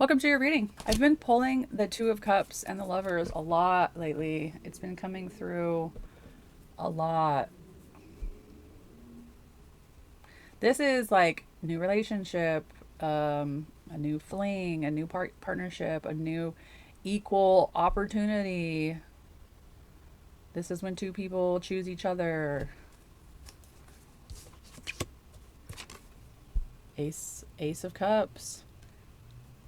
Welcome to your reading. I've been pulling the Two of Cups and the Lovers a lot lately. It's been coming through a lot. This is like new relationship, a new fling, a new partnership, a new equal opportunity. This is when two people choose each other. Ace of Cups.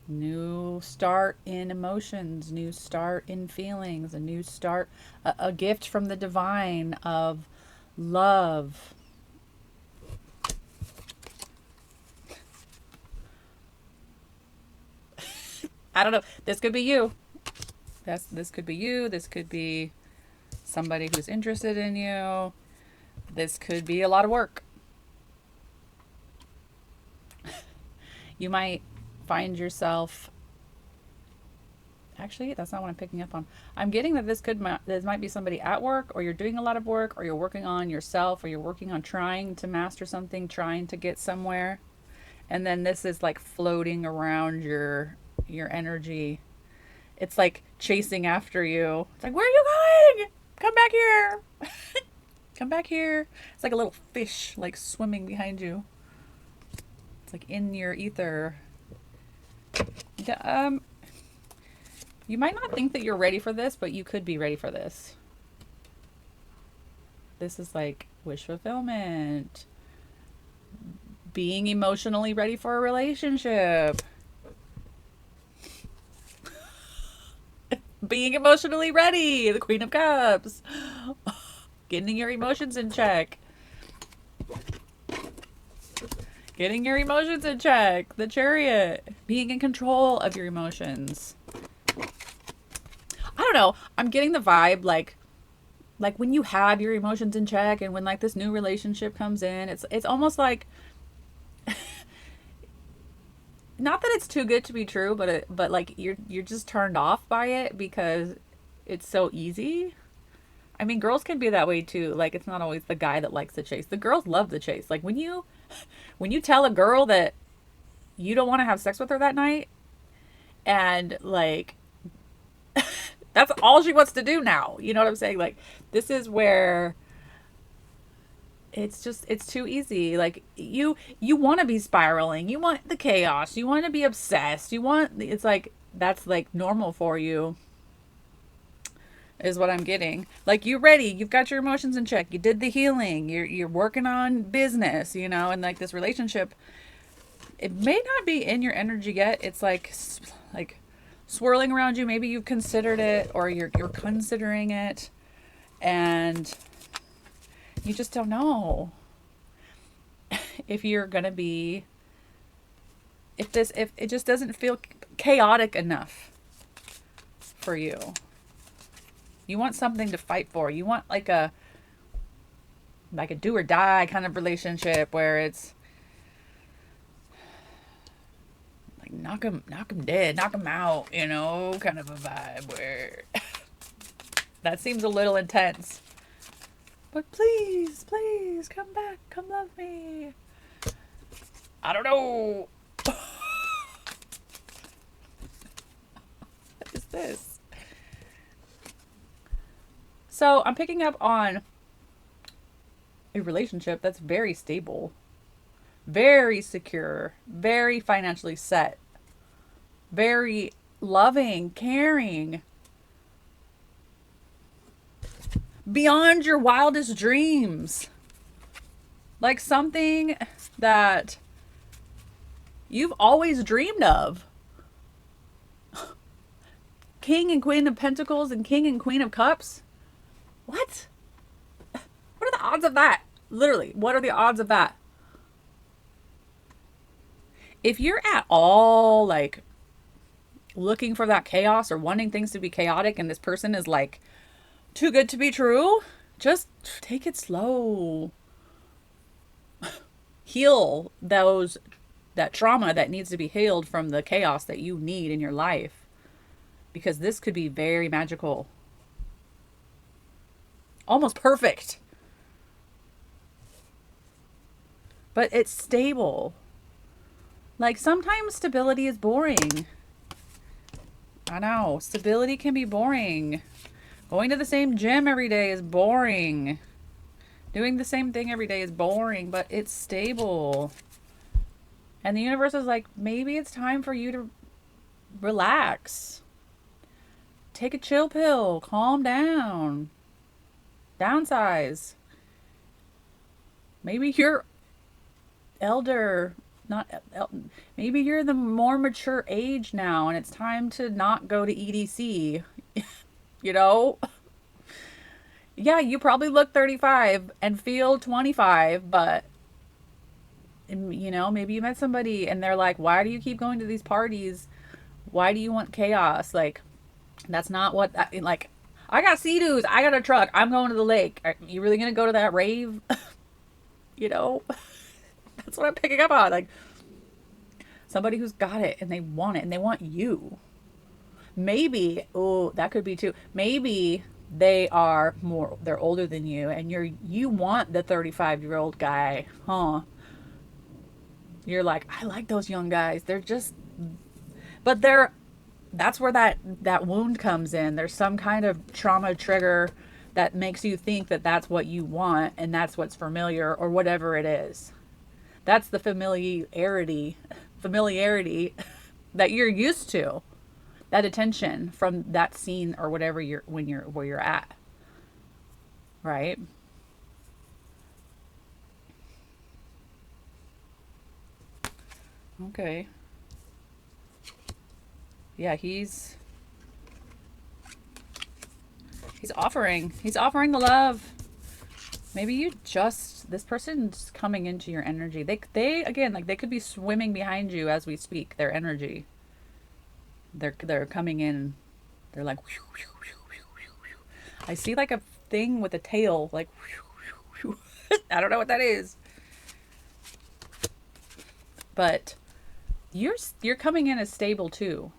New start in emotions, new start in feelings, a new start, a gift from the divine of love. I don't know. This could be you. This could be you. This could be somebody who's interested in you. This could be a lot of work. You might find yourself. Actually, that's not what I'm picking up on. I'm getting that this might be somebody at work, or you're doing a lot of work, or you're working on yourself, or you're working on trying to master something, trying to get somewhere. And then this is like floating around your energy. It's like chasing after you. It's like, where are you going? Come back here. Come back here. It's like a little fish like swimming behind you. It's like in your ether. You might not think that you're ready for this, but you could be ready for this. This is like wish fulfillment. Being emotionally ready for a relationship. Being emotionally ready. The Queen of Cups. Getting your emotions in check. Getting your emotions in check. The Chariot. Being in control of your emotions. I don't know. I'm getting the vibe like when you have your emotions in check and when like this new relationship comes in, it's almost like not that it's too good to be true, but like you're just turned off by it because it's so easy. I mean, girls can be that way too. Like it's not always the guy that likes the chase. The girls love the chase. Like when you tell a girl that you don't want to have sex with her that night and like that's all she wants to do now. You know what I'm saying? Like this is where it's too easy. Like you want to be spiraling. You want the chaos. You want to be obsessed. You want it's like that's like normal for you is what I'm getting. Like you're ready. You've got your emotions in check. You did the healing. You're working on business, and like this relationship it may not be in your energy yet. It's like swirling around you. Maybe you've considered it or you're considering it and you just don't know if you're going to be if it just doesn't feel chaotic enough for you. You want something to fight for. You want like a do or die kind of relationship where it's like knock him dead, knock him out, kind of a vibe where that seems a little intense. But please, please come back, come love me. I don't know. What is this? So I'm picking up on a relationship that's very stable, very secure, very financially set, very loving, caring, beyond your wildest dreams. Like something that you've always dreamed of. King and Queen of Pentacles and King and Queen of Cups. What? What are the odds of that? Literally, what are the odds of that? If you're at all like looking for that chaos or wanting things to be chaotic and this person is like too good to be true, just take it slow. Heal that trauma that needs to be healed from the chaos that you need in your life. Because this could be very magical. Almost perfect. But it's stable. Like sometimes stability is boring. I know. Stability can be boring. Going to the same gym every day is boring. Doing the same thing every day is boring, but it's stable. And the universe is like, maybe it's time for you to relax. Take a chill pill. Calm down. Downsize. Maybe you're elder, not maybe you're the more mature age now and it's time to not go to EDC. You know? Yeah, you probably look 35 and feel 25, but you know, maybe you met somebody and they're like, "Why do you keep going to these parties? Why do you want chaos?" Like, that's not what like I got Sea-Doos, I got a truck, I'm going to the lake. Are you really going to go to that rave? You know? That's what I'm picking up on. Like, somebody who's got it and they want it and they want you. Maybe, oh, that could be too. Maybe they're older than you and you want the 35-year-old guy, huh? You're like, I like those young guys. They're just, but that's where that wound comes in. There's some kind of trauma trigger that makes you think that that's what you want and that's what's familiar or whatever it is. That's the familiarity that you're used to. That attention from that scene or whatever where you're at. Right? Okay. Yeah, he's offering the love. Maybe this person's coming into your energy. They again, like, they could be swimming behind you as we speak, their energy. They're coming in. They're like, I see like a thing with a tail, like, I don't know what that is. But you're coming in as stable too.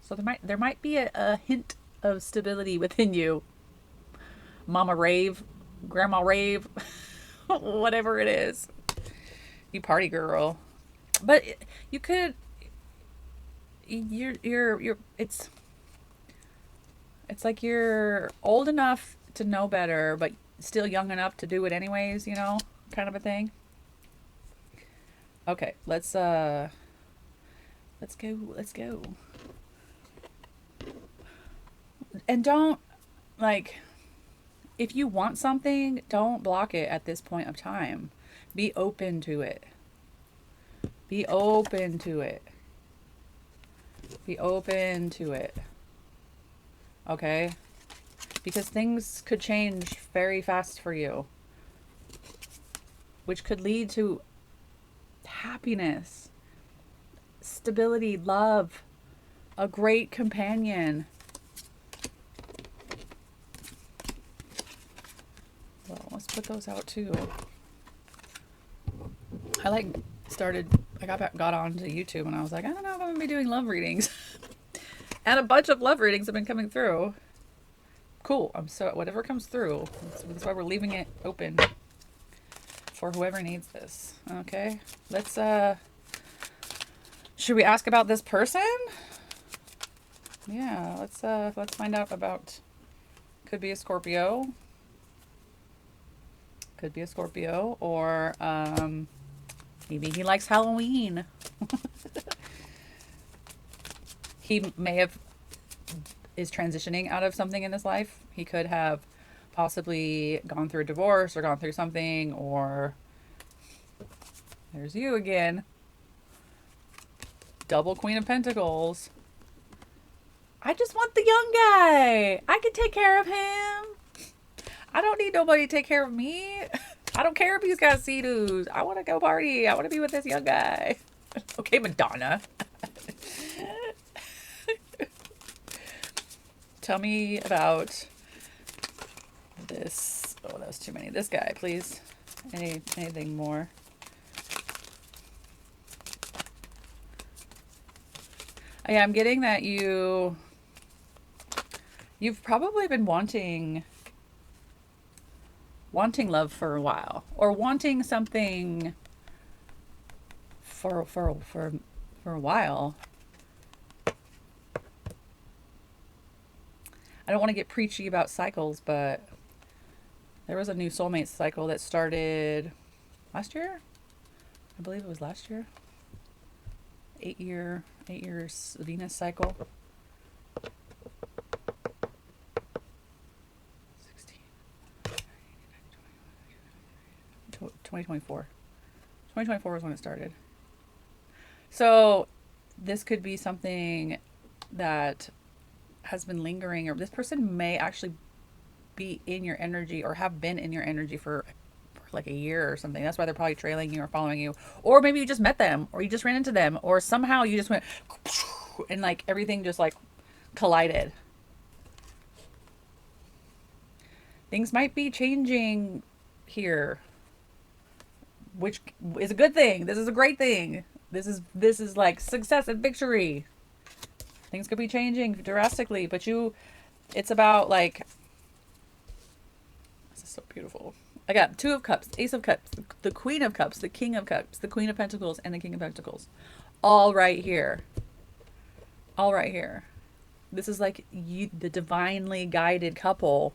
So there might be a hint of stability within you. Mama rave, grandma rave, whatever it is. You party girl. But you could you're it's like you're old enough to know better but still young enough to do it anyways, you know, kind of a thing. Okay, let's go. And don't, like, if you want something, don't block it at this point of time. Be open to it. Be open to it. Be open to it. Okay? Because things could change very fast for you, which could lead to happiness, stability, love, a great companion. Well, let's put those out too. I got onto YouTube and I was like, I don't know if I'm gonna be doing love readings. And a bunch of love readings have been coming through. Cool. Whatever comes through. That's why we're leaving it open for whoever needs this. Okay. Should we ask about this person? Yeah, let's find out about, could be a Scorpio. Could be a Scorpio, or maybe he likes Halloween. He is transitioning out of something in his life. He could have possibly gone through a divorce or gone through something, or there's you again. Double Queen of Pentacles. I just want the young guy. I can take care of him. I don't need nobody to take care of me. I don't care if he's got Sea-Doos. I want to go party. I want to be with this young guy. Okay, Madonna. Tell me about this. Oh, that was too many. This guy, please. Anything more? Yeah, I'm getting that you've probably been wanting love for a while, or wanting something for a while. I don't want to get preachy about cycles, but there was a new soulmate cycle that started last year. I believe it was last year. 8 years Venus cycle. 16, 2024. 2024 was when it started. So this could be something that has been lingering, or this person may actually be in your energy or have been in your energy for like a year or something. That's why they're probably trailing you or following you. Or maybe you just met them or you just ran into them or somehow you just went and like everything just like collided. Things might be changing here, which is a good thing. This is a great thing. This is like success and victory. Things could be changing drastically, but it's about like, this is so beautiful. I got Two of Cups, Ace of Cups, the Queen of Cups, the King of Cups, the Queen of Pentacles, and the King of Pentacles. All right here. All right here. This is like you, the divinely guided couple.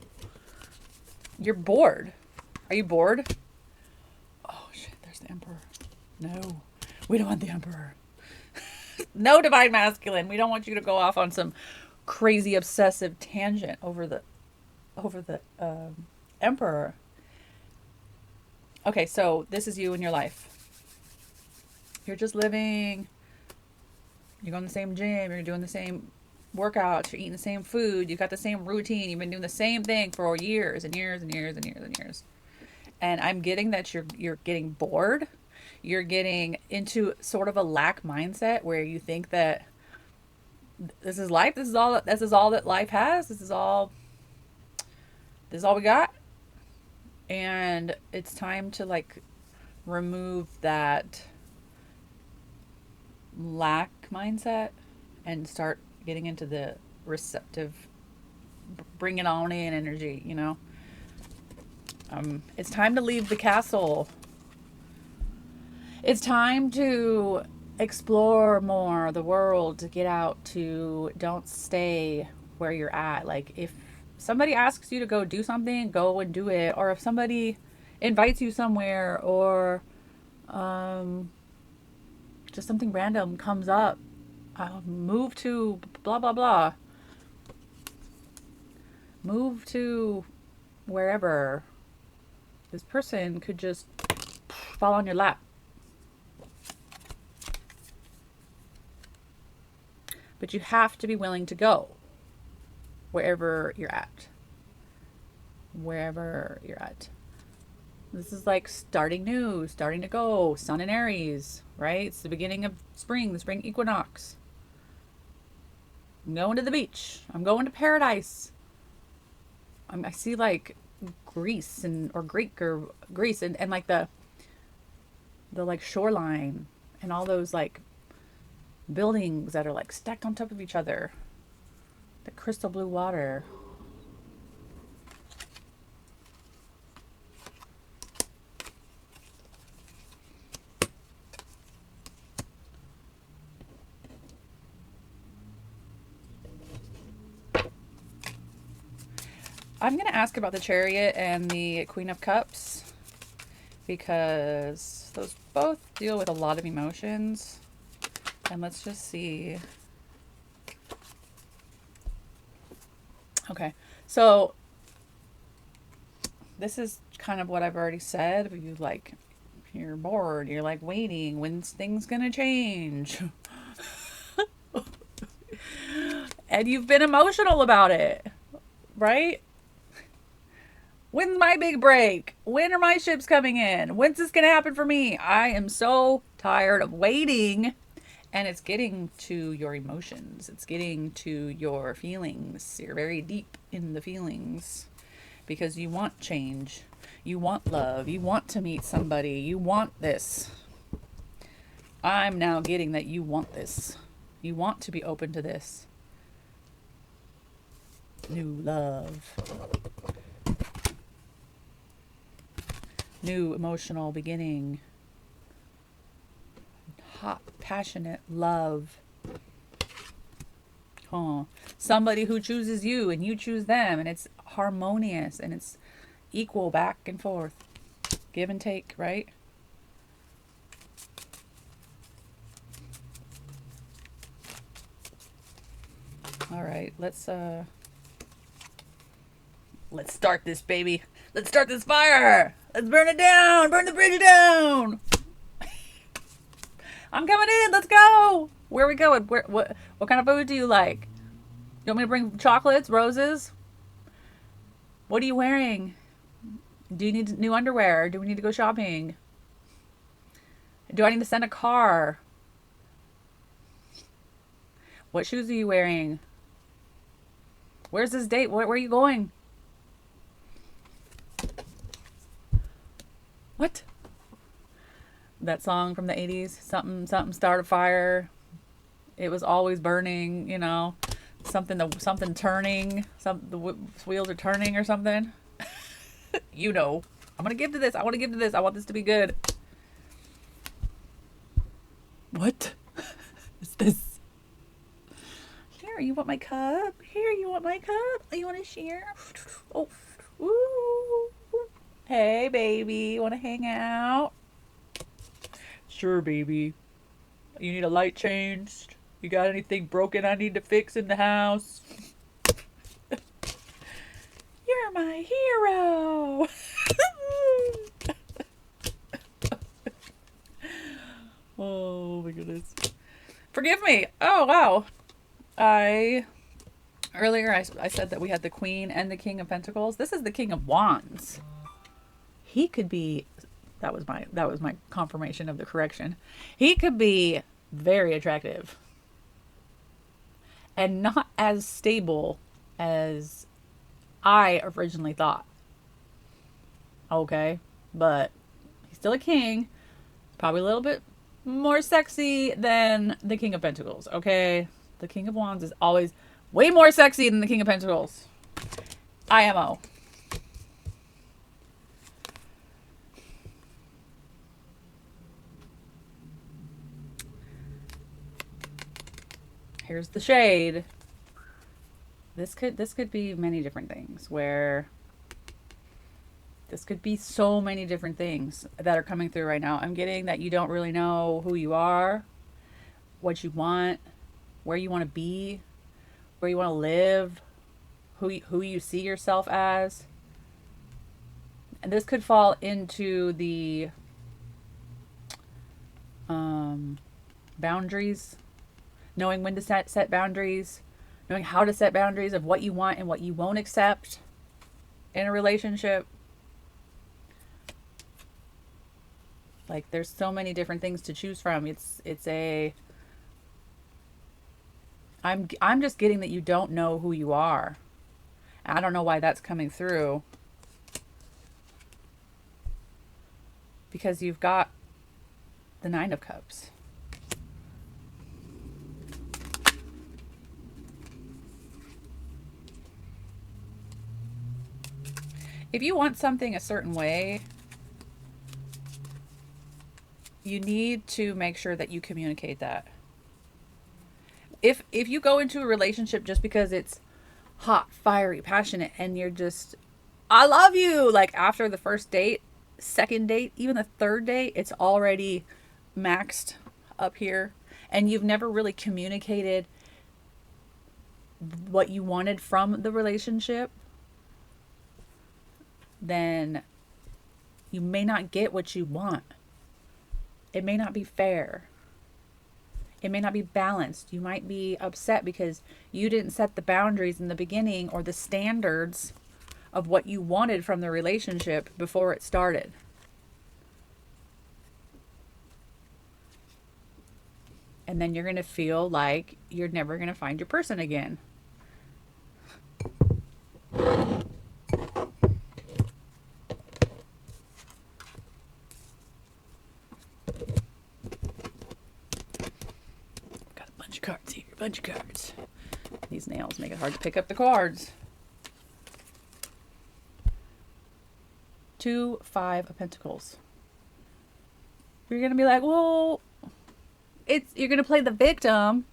You're bored. Are you bored? Oh shit, there's the Emperor. No, we don't want the Emperor. No, divine masculine. We don't want you to go off on some crazy obsessive tangent over the Emperor. Okay, so this is you in your life. You're just living. You're going to the same gym. You're doing the same workouts. You're eating the same food. You've got the same routine. You've been doing the same thing for years and years and years and years and years. And I'm getting that you're getting bored. You're getting into sort of a lack mindset where you think that this is life. This is all that life has. This is all we got. And it's time to like remove that lack mindset and start getting into the receptive, bring it on in energy, you know. It's time to leave the castle. It's time to explore more the world, to get out, to don't stay where you're at. Like if somebody asks you to go do something, go and do it. Or if somebody invites you somewhere, or just something random comes up, move to blah blah blah, move to wherever. This person could just fall on your lap. But you have to be willing to go wherever you're at. Wherever you're at. This is like starting new, starting to go. Sun in Aries, right? It's the beginning of spring, the spring equinox. I'm going to the beach. I'm going to paradise. I see like Greece or Greece and like the like shoreline and all those like buildings that are like stacked on top of each other. The crystal blue water. I'm going to ask about the Chariot and the Queen of Cups because those both deal with a lot of emotions. And let's just see. Okay, so this is kind of what I've already said. You like, you're bored. You're like waiting. When's things gonna change? And you've been emotional about it, right? When's my big break? When are my ships coming in? When's this gonna happen for me? I am so tired of waiting. And it's getting to your emotions. It's getting to your feelings. You're very deep in the feelings because you want change. You want love. You want to meet somebody. You want this. I'm now getting that you want this. You want to be open to this. New love. New emotional beginning. Hot, passionate love. Oh, somebody who chooses you and you choose them, and it's harmonious and it's equal back and forth, give and take, right? All right, let's start this, baby. Let's start this fire. Let's burn it down. Burn the bridge down. I'm coming in. Let's go. Where are we going? What kind of food do you like? You want me to bring chocolates, roses? What are you wearing? Do you need new underwear? Do we need to go shopping? Do I need to send a car? What shoes are you wearing? Where's this date? Where are you going? What? That song from the 80s, something start a fire. It was always burning, you know. Something turning, the wheels are turning or something. You know. I'm going to give to this. I want to give to this. I want this to be good. What is this? Here, you want my cup? Here, you want my cup? You want to share? Oh, ooh. Hey, baby, want to hang out? Sure, baby. You need a light changed? You got anything broken I need to fix in the house? You're my hero. Oh my goodness. Forgive me. Oh wow. Earlier I said that we had the Queen and the King of Pentacles. This is the King of Wands. He could be, that was my confirmation of the correction. He could be very attractive and not as stable as I originally thought. Okay, but he's still a king. Probably a little bit more sexy than the King of Pentacles. Okay, the King of Wands is always way more sexy than the King of Pentacles. IMO. Here's the shade. This could be many different things, where this could be so many different things that are coming through right now. I'm getting that you don't really know who you are, what you want, where you want to be, where you want to live, who you see yourself as. And this could fall into the boundaries, knowing when to set boundaries, knowing how to set boundaries of what you want and what you won't accept in a relationship. Like, there's so many different things to choose from. I'm just getting that you don't know who you are. I don't know why that's coming through, because you've got the Nine of Cups. If you want something a certain way, you need to make sure that you communicate that. If you go into a relationship just because it's hot, fiery, passionate, and you're just, I love you, like after the first date, second date, even the third date, it's already maxed up here, and you've never really communicated what you wanted from the relationship, then you may not get what you want. It may not be fair. It may not be balanced. You might be upset because you didn't set the boundaries in the beginning, or the standards of what you wanted from the relationship before it started. And then you're going to feel like you're never going to find your person again. Cards here, a bunch of cards. These nails make it hard to pick up the cards. 2, 5 of Pentacles. You're gonna be like, well, you're gonna play the victim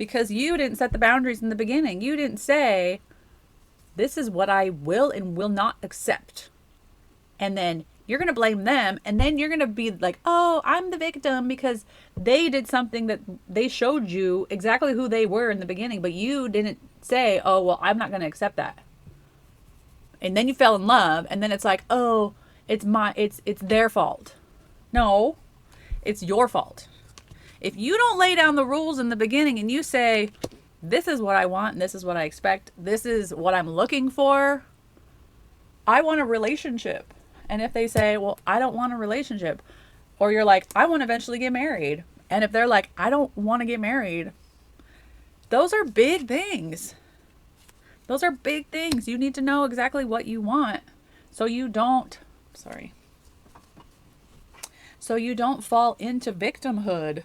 because you didn't set the boundaries in the beginning. You didn't say, this is what I will and will not accept. And then you're going to blame them. And then you're going to be like, oh, I'm the victim because they did something that they showed you exactly who they were in the beginning. But you didn't say, oh, well, I'm not going to accept that. And then you fell in love. And then it's like, oh, it's their fault. No, it's your fault. If you don't lay down the rules in the beginning and you say, this is what I want and this is what I expect, this is what I'm looking for, I want a relationship. And if they say, well, I don't want a relationship, or you're like, I want to eventually get married. And if they're like, I don't want to get married, those are big things. Those are big things. You need to know exactly what you want so you don't, so you don't fall into victimhood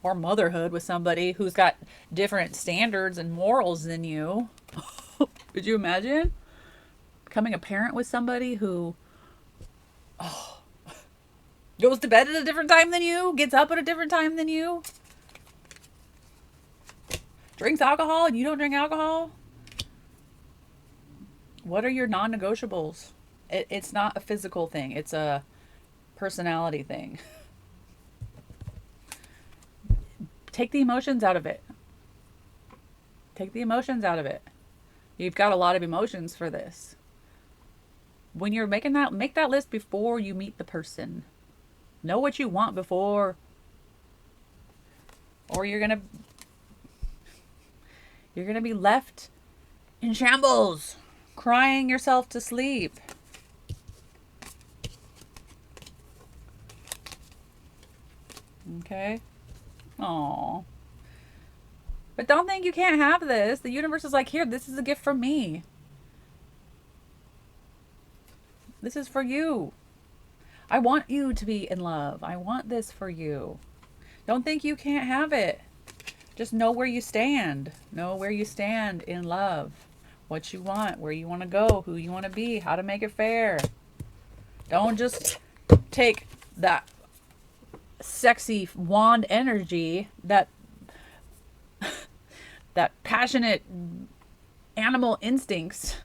or motherhood with somebody who's got different standards and morals than you. Could you imagine becoming a parent with somebody who goes to bed at a different time than you, gets up at a different time than you, drinks alcohol and you don't drink alcohol? What are your non-negotiables? It's not a physical thing. It's a personality thing. Take the emotions out of it. Take the emotions out of it. You've got a lot of emotions for this. When you're making that, make that list before you meet the person. Know what you want before, or you're gonna be left in shambles, crying yourself to sleep. Okay? Aww. But don't think you can't have this. The universe is like, here, this is a gift from me. This is for you. I want you to be in love. I want this for you. Don't think you can't have it. Just know where you stand. Know where you stand in love. What you want, where you want to go, who you want to be, how to make it fair. Don't just take that sexy wand energy, that passionate animal instincts.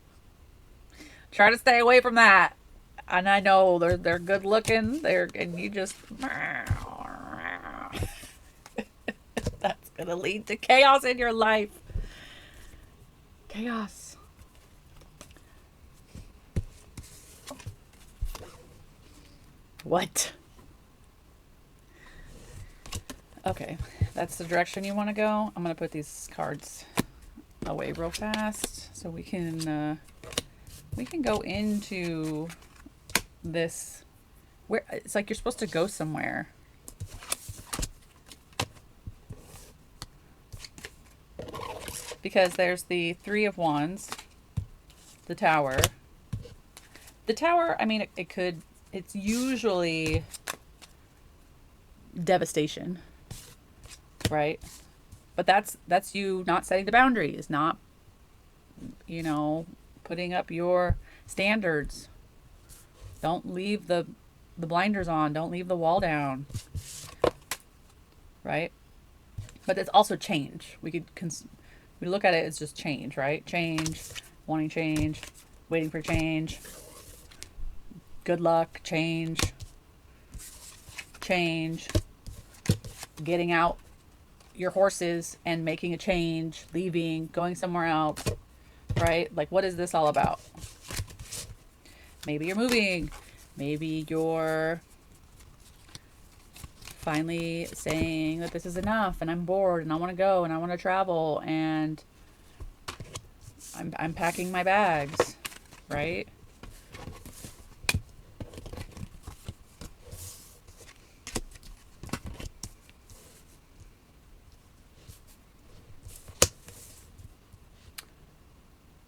Try to stay away from that. And I know they're good looking. And you just that's gonna lead to chaos in your life. Chaos. What? Okay, that's the direction you want to go. I'm gonna put these cards away real fast so we can go into this, where it's like you're supposed to go somewhere. Because there's the Three of Wands, the Tower. The Tower, I mean, it's usually devastation, right? But that's you not setting the boundaries, not, putting up your standards. Don't leave the blinders on. Don't leave the wall down, right? But it's also change. We look at it as just change, right? Change, wanting change, waiting for change, good luck, change, getting out your horses and making a change, leaving, going somewhere else, right? Like, what is this all about? Maybe you're moving. Maybe you're finally saying that this is enough and I'm bored and I want to go and I want to travel and I'm packing my bags, right?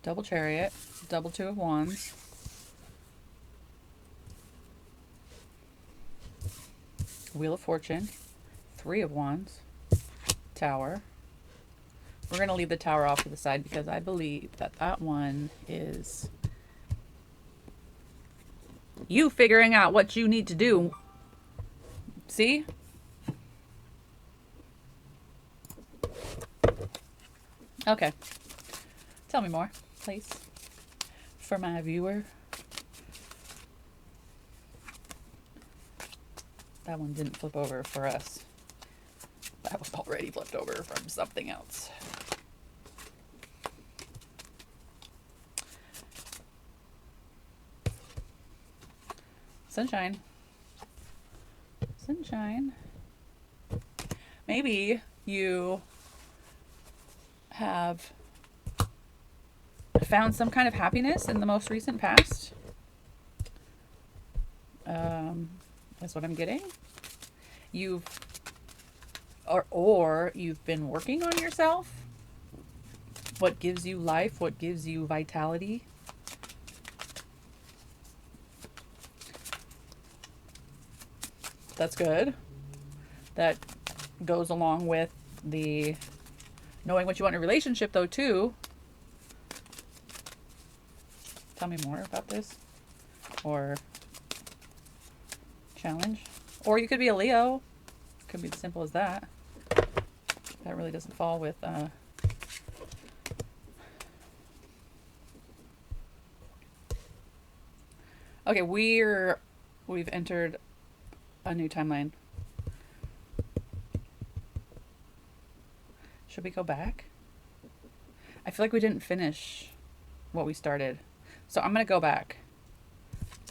Double Chariot, double Two of Wands. Wheel of Fortune, Three of Wands, Tower. We're going to leave the Tower off to the side because I believe that one is you figuring out what you need to do. See? Okay. Tell me more, please. For my viewer. That one didn't flip over for us. That was already flipped over from something else. Sunshine. Sunshine. Maybe you have found some kind of happiness in the most recent past. That's what I'm getting. Or you've been working on yourself. What gives you life? What gives you vitality? That's good. That goes along with the knowing what you want in a relationship, though, too. Tell me more about this. Or challenge. Or you could be a Leo. Could be as simple as that. That really doesn't fall with okay, we've entered a new timeline. Should we go back? I feel like we didn't finish what we started. So I'm going to go back.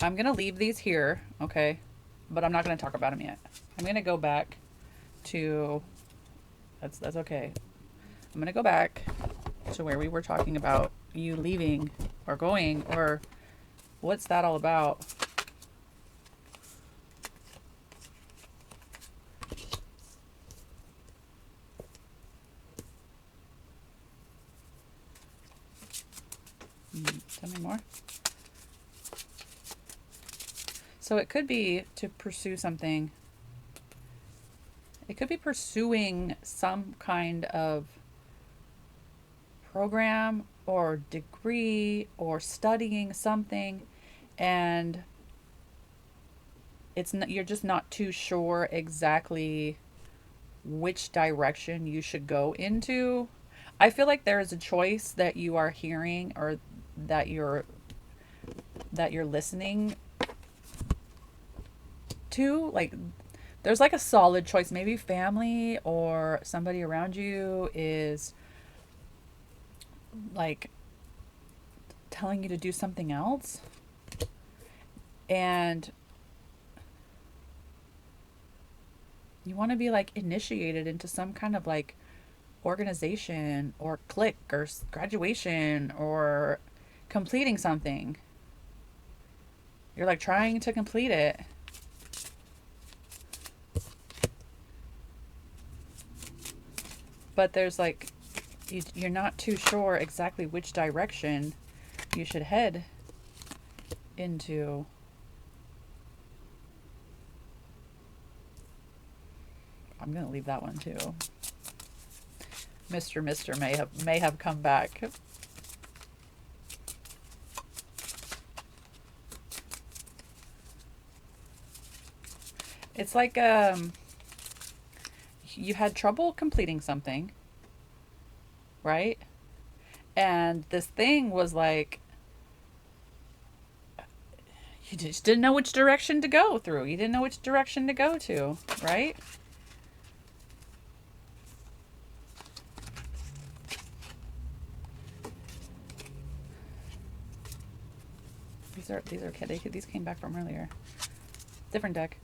I'm going to leave these here, okay? But I'm not going to talk about them yet. I'm going to go back to... That's okay. I'm going to go back to where we were talking about you leaving or going, or what's that all about? Tell me more. So it could be to pursue something. It could be pursuing some kind of program or degree or studying something, and you're just not too sure exactly which direction you should go into. I feel like there is a choice that you are hearing, or that you're listening to. Like, there's like a solid choice. Maybe family or somebody around you is like telling you to do something else, and you want to be like initiated into some kind of like organization or clique or graduation or completing something. You're like trying to complete it. But there's like, you're not too sure exactly which direction you should head into. I'm going to leave that one too. Mr. may have come back. It's like you had trouble completing something, right? And this thing was like, you just didn't know which direction to go through. You didn't know which direction to go to, right? These came back from earlier. Different deck.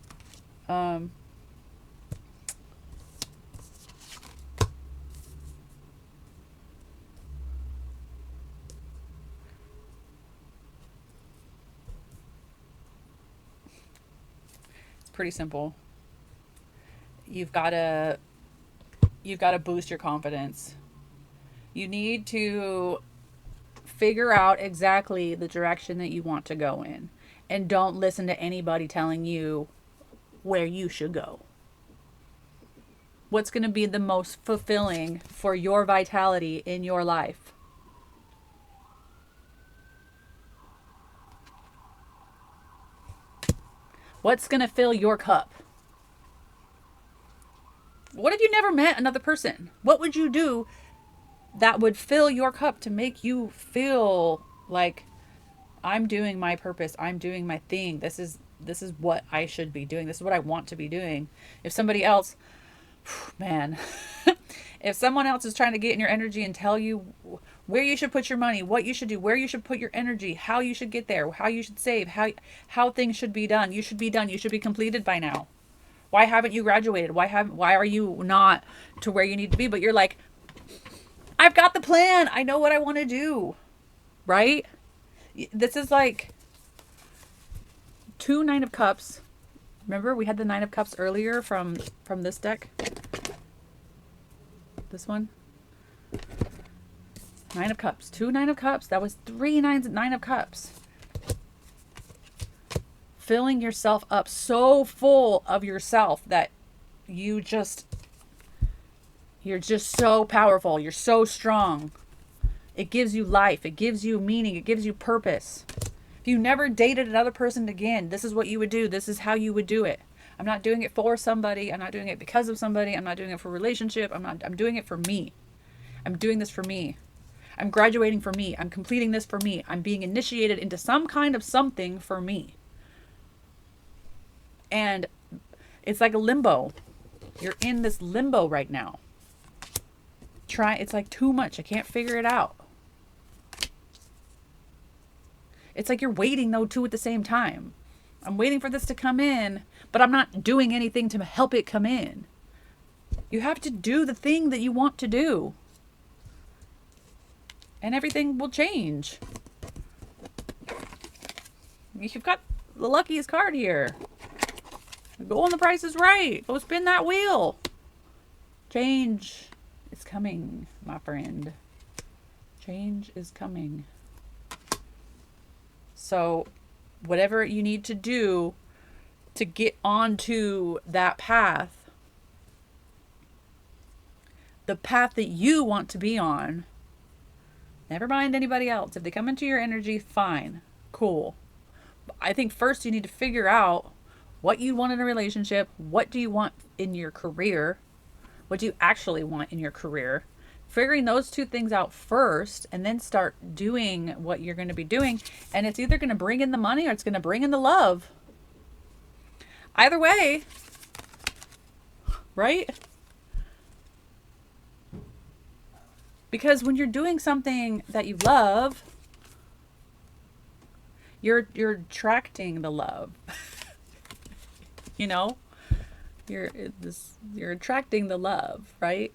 It's pretty simple. You've got to boost your confidence. You need to figure out exactly the direction that you want to go in, and don't listen to anybody telling you where you should go. What's going to be the most fulfilling for your vitality in your life? What's going to fill your cup? What if you never met another person? What would you do that would fill your cup to make you feel like I'm doing my purpose. I'm doing my thing. This is what I should be doing. This is what I want to be doing. If somebody else, man, if someone else is trying to get in your energy and tell you where you should put your money, what you should do, where you should put your energy, how you should get there, how you should save, how things should be done. You should be done. You should be completed by now. Why haven't you graduated? Why are you not to where you need to be? But you're like, I've got the plan. I know what I want to do. Right? This is like 2 9 of Cups. Remember we had the 9 of Cups earlier from this deck? This one? 9 of Cups. 2 9 of Cups. That was 3 9 of Cups. Filling yourself up so full of yourself that you're just so powerful. You're so strong. It gives you life. It gives you meaning. It gives you purpose. If you never dated another person again, this is what you would do. This is how you would do it. I'm not doing it for somebody. I'm not doing it because of somebody. I'm not doing it for a relationship. I'm doing it for me. I'm doing this for me. I'm graduating for me. I'm completing this for me. I'm being initiated into some kind of something for me. And it's like a limbo. You're in this limbo right now. It's like too much. I can't figure it out. It's like you're waiting though too at the same time. I'm waiting for this to come in, but I'm not doing anything to help it come in. You have to do the thing that you want to do. And everything will change. You've got the luckiest card here. Go on, the Price is Right. Go spin that wheel. Change is coming, my friend. Change is coming. So, whatever you need to do to get onto that path, the path that you want to be on, never mind anybody else. If they come into your energy, fine, cool. I think first you need to figure out what you want in a relationship. What do you want in your career? What do you actually want in your career? Figuring those two things out first, and then start doing what you're going to be doing. And it's either going to bring in the money or it's going to bring in the love. Either way, right? Because when you're doing something that you love, you're attracting the love. You know, you're attracting the love, right?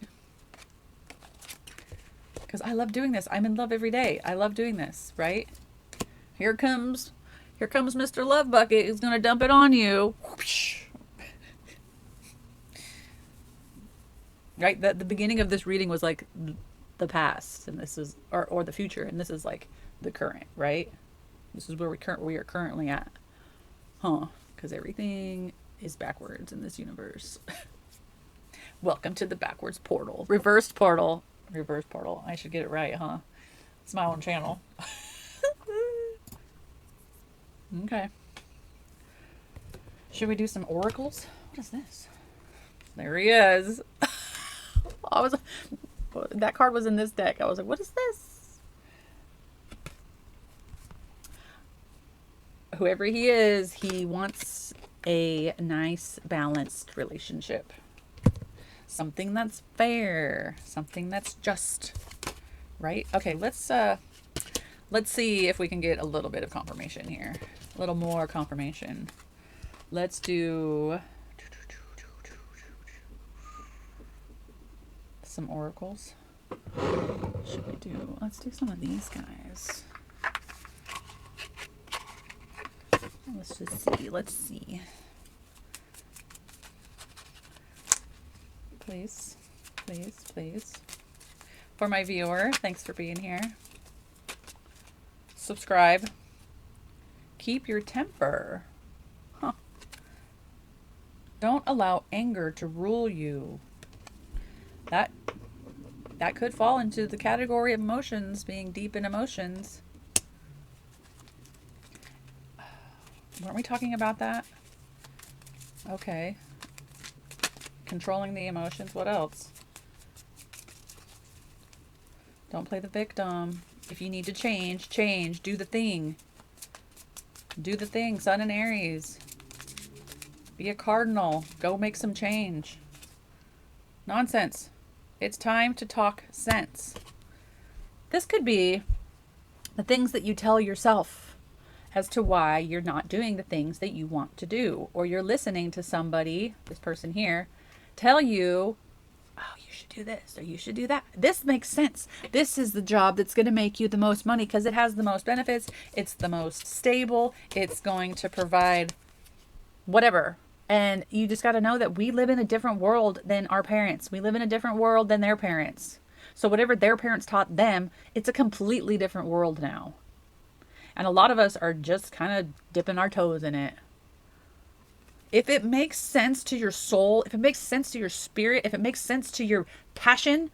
Because I love doing this. I'm in love every day. I love doing this, right? Here comes Mr. Love Bucket. He's gonna dump it on you. Right? The beginning of this reading was like the past, and this is or the future, and this is like the current, right? This is where we are currently at, huh? Because everything is backwards in this universe. Welcome to the backwards portal. Reversed portal. Reverse portal. I should get it right, huh? It's my own channel. Okay. Should we do some oracles? What is this? There he is. That card was in this deck. I was like, what is this? Whoever he is, he wants a nice, balanced relationship. Something that's fair. Something that's just. Right? Okay, let's see if we can get a little bit of confirmation here. A little more confirmation. Let's do some oracles. Should we do? Let's do some of these guys. Let's just see. Let's see. Please, please, please. For my viewer, thanks for being here. Subscribe. Keep your temper. Huh. Don't allow anger to rule you. That could fall into the category of emotions, being deep in emotions. Weren't we talking about that? Okay. Controlling the emotions. What else? Don't play the victim. If you need to change, change. Do the thing. Do the thing, Sun and Aries. Be a cardinal. Go make some change. Nonsense. It's time to talk sense. This could be the things that you tell yourself as to why you're not doing the things that you want to do. Or you're listening to somebody, this person here, tell you, oh, you should do this or you should do that. This makes sense. This is the job that's going to make you the most money because it has the most benefits. It's the most stable. It's going to provide whatever. And you just got to know that we live in a different world than our parents. We live in a different world than their parents. So whatever their parents taught them, it's a completely different world now. And a lot of us are just kind of dipping our toes in it. If it makes sense to your soul, if it makes sense to your spirit, if it makes sense to your passion,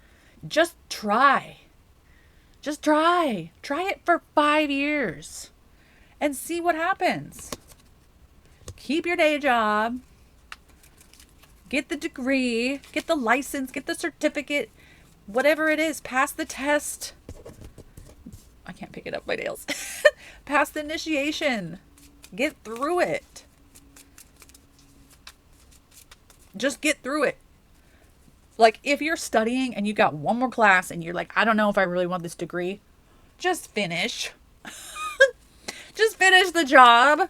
just try. Just try. Try it for 5 years and see what happens. Keep your day job. Get the degree, get the license, get the certificate, whatever it is, pass the test. I can't pick it up my nails. Pass the initiation. Get through it. Just get through it. Like if you're studying and you got one more class and you're like, I don't know if I really want this degree, just finish. Just finish the job.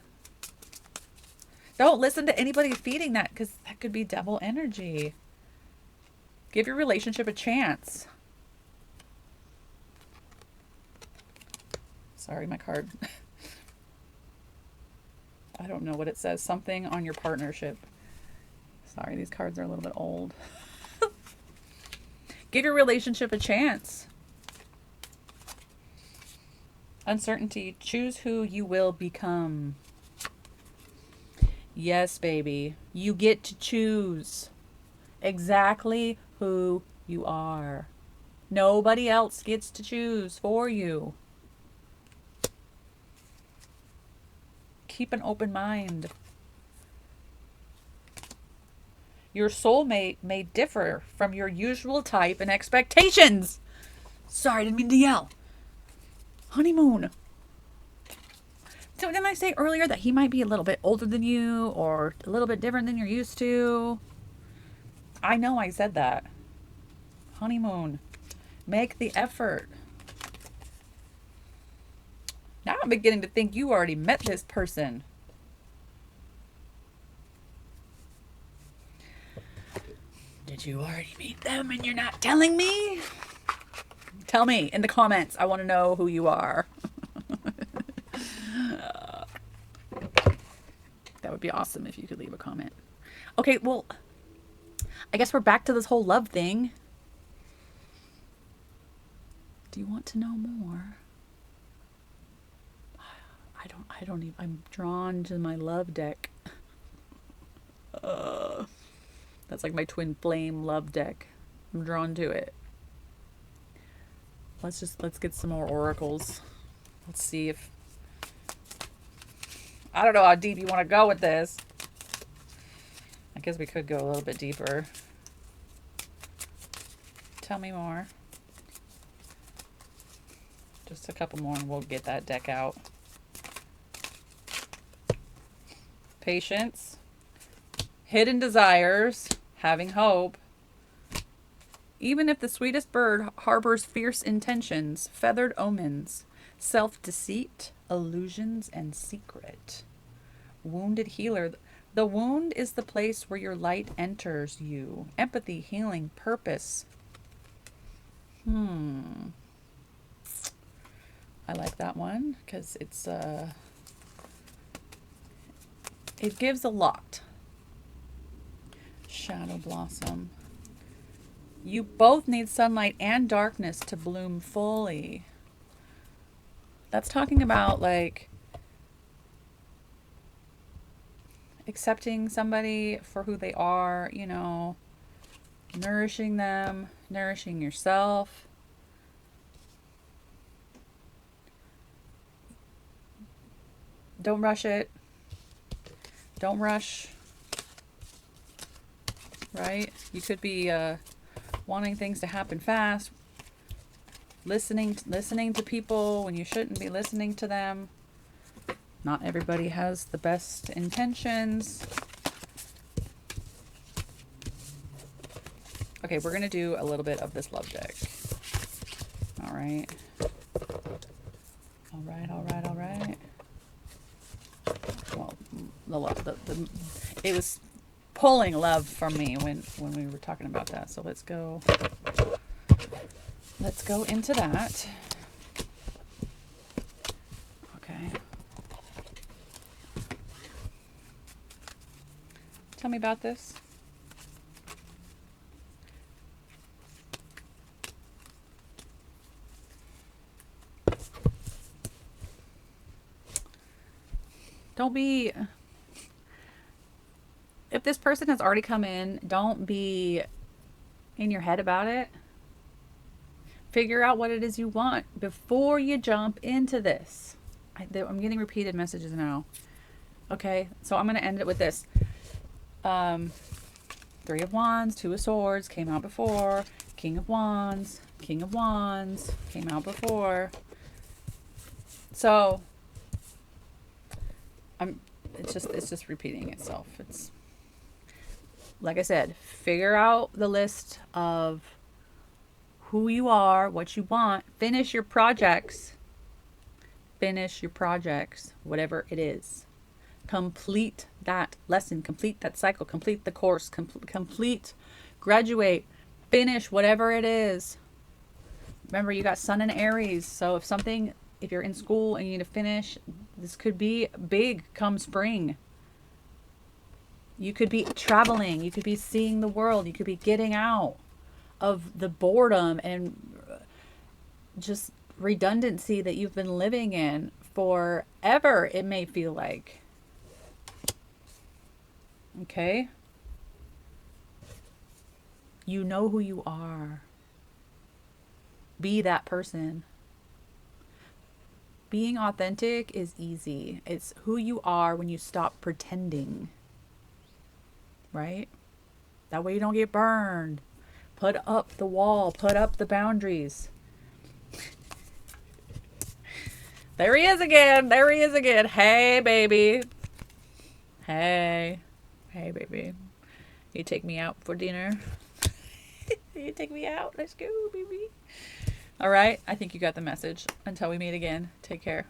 Don't listen to anybody feeding that because that could be devil energy. Give your relationship a chance. Sorry, my card. I don't know what it says. Something on your partnership. Sorry, these cards are a little bit old. Give your relationship a chance. Uncertainty. Choose who you will become. Yes, baby. You get to choose exactly who you are. Nobody else gets to choose for you. Keep an open mind. Your soulmate may differ from your usual type and expectations. Sorry, I didn't mean to yell. Honeymoon. So didn't I say earlier that he might be a little bit older than you or a little bit different than you're used to? I know I said that. Honeymoon. Make the effort. Now I'm beginning to think you already met this person. Did you already meet them and you're not telling me? Tell me in the comments. I want to know who you are. That would be awesome if you could leave a comment. Okay, well, I guess we're back to this whole love thing. Do you want to know more? I don't even, I'm drawn to my love deck. That's like my twin flame love deck. I'm drawn to it. Let's get some more oracles. Let's see if, I don't know how deep you want to go with this. I guess we could go a little bit deeper. Tell me more. Just a couple more and we'll get that deck out. Patience. Hidden desires. Having hope. Even if the sweetest bird harbors fierce intentions, feathered omens, self-deceit, illusions, and secret. Wounded healer. The wound is the place where your light enters you. Empathy, healing, purpose. I like that one because it's it gives a lot. Shadow blossom. You both need sunlight and darkness to bloom fully. That's talking about like accepting somebody for who they are, you know, nourishing them, nourishing yourself. Don't rush it. Don't rush. Right? You could be wanting things to happen fast. listening to people when you shouldn't be listening to them. Not everybody has the best intentions. Okay, we're going to do a little bit of this love deck. All right. All right, all right, all right. Well, it was pulling love from me when we were talking about that. So let's go into that. Okay. Tell me about this. Don't be, if this person has already come in, don't be in your head about it. Figure out what it is you want before you jump into this. I'm getting repeated messages now. Okay, so I'm going to end it with this. 3 of Wands, 2 of Swords came out before. King of Wands came out before. So it's just repeating itself. It's like I said, figure out the list of who you are, what you want, finish your projects, whatever it is. Complete that lesson, complete that cycle, complete the course, complete, graduate, finish whatever it is. Remember, you got Sun and Aries, so if you're in school and you need to finish, this could be big come spring. You could be traveling, you could be seeing the world, you could be getting out of the boredom and just redundancy that you've been living in forever, it may feel like. Okay? You know who you are. Be that person. Being authentic is easy. It's who you are when you stop pretending. Right? That way you don't get burned. Put up the wall. Put up the boundaries. There he is again. Hey, baby. Hey, baby. You take me out for dinner? You take me out? Let's go, baby. All right. I think you got the message. Until we meet again, take care.